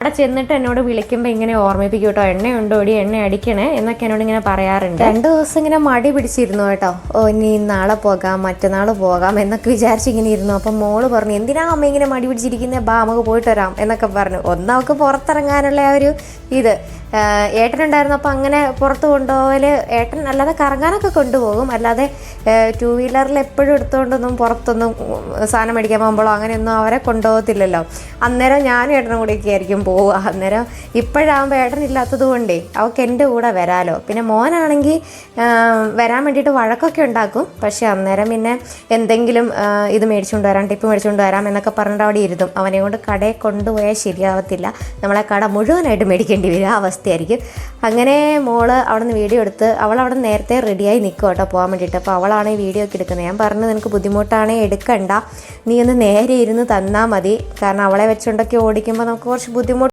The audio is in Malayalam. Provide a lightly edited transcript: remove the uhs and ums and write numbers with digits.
അവിടെ ചെന്നിട്ട് എന്നോട് വിളിക്കുമ്പോൾ ഇങ്ങനെ ഓർമ്മിപ്പിക്കും കേട്ടോ, എണ്ണയുണ്ടോടി, എണ്ണ അടിക്കണേ എന്നൊക്കെ എന്നോട് ഇങ്ങനെ പറയാറുണ്ട്. 2 ദിവസം ഇങ്ങനെ മടി പിടിച്ചിരുന്നു കേട്ടോ. ഇനി നാളെ പോകാം, മറ്റന്നാൾ പോകാം എന്നൊക്കെ വിചാരിച്ചിങ്ങനെ ഇരുന്നു. അപ്പം മോള് പറഞ്ഞു, എന്തിനാ അമ്മ ഇങ്ങനെ മടി പിടിച്ചിരിക്കുന്നത്, ബാ നമുക്ക് പോയിട്ട് വരാം എന്നൊക്കെ പറഞ്ഞു. അവൾക്ക് പുറത്തിറങ്ങാനുള്ള ആ ഒരു ഇത്. ഏട്ടനുണ്ടായിരുന്നപ്പോൾ അങ്ങനെ പുറത്ത് കൊണ്ടുപോകൽ, ഏട്ടൻ അല്ലാതെ കറങ്ങാനൊക്കെ കൊണ്ടുപോകും, അല്ലാതെ 2 വീലറിൽ എപ്പോഴും എടുത്തുകൊണ്ടൊന്നും പുറത്തൊന്നും സാധനം മേടിക്കാൻ പോകുമ്പോഴോ അങ്ങനെയൊന്നും അവരെ കൊണ്ടുപോകത്തില്ലല്ലോ. അന്നേരം ഞാനും ഏട്ടനും കൂടെയൊക്കെ ആയിരിക്കും പോവുക. അന്നേരം ഇപ്പോഴാകുമ്പോൾ ഏട്ടനില്ലാത്തത് കൊണ്ടേ അവൾക്ക് എൻ്റെ കൂടെ വരാമല്ലോ. പിന്നെ മോനാണെങ്കിൽ വരാൻ വേണ്ടിയിട്ട് വഴക്കൊക്കെ ഉണ്ടാക്കും. പക്ഷേ അന്നേരം പിന്നെ എന്തെങ്കിലും ഇത് മേടിച്ചുകൊണ്ട് വരാം, ടിപ്പ് മേടിച്ചുകൊണ്ട് വരാം എന്നൊക്കെ പറഞ്ഞിട്ട് അവിടെ ഇരുത്തും. അവനെ കൊണ്ട് കടയിൽ കൊണ്ടുപോയാൽ ശരിയാവത്തില്ല, നമ്മളെ കട മുഴുവനായിട്ട് മേടിക്കേണ്ടി വരും, ആ അവസ്ഥയായിരിക്കും. അങ്ങനെ മോള് അവിടെ നിന്ന് വീഡിയോ എടുത്ത് അവളവിടെ നേരത്തെ റെഡിയായി നിൽക്കും കേട്ടോ പോകാൻ വേണ്ടിയിട്ട്. അപ്പോൾ അവളാണ് ഈ വീഡിയോ ഒക്കെ എടുക്കുന്നത്. ഞാൻ പറഞ്ഞു, നിനക്ക് ബുദ്ധിമുട്ടാണെങ്കിൽ എടുക്കണ്ട, നീ ഒന്ന് നേരെ ഇരുന്ന് തന്നാൽ മതി. കാരണം അവളെ വെച്ചുകൊണ്ടൊക്കെ ഓടിക്കുമ്പോൾ നമുക്ക് കുറച്ച്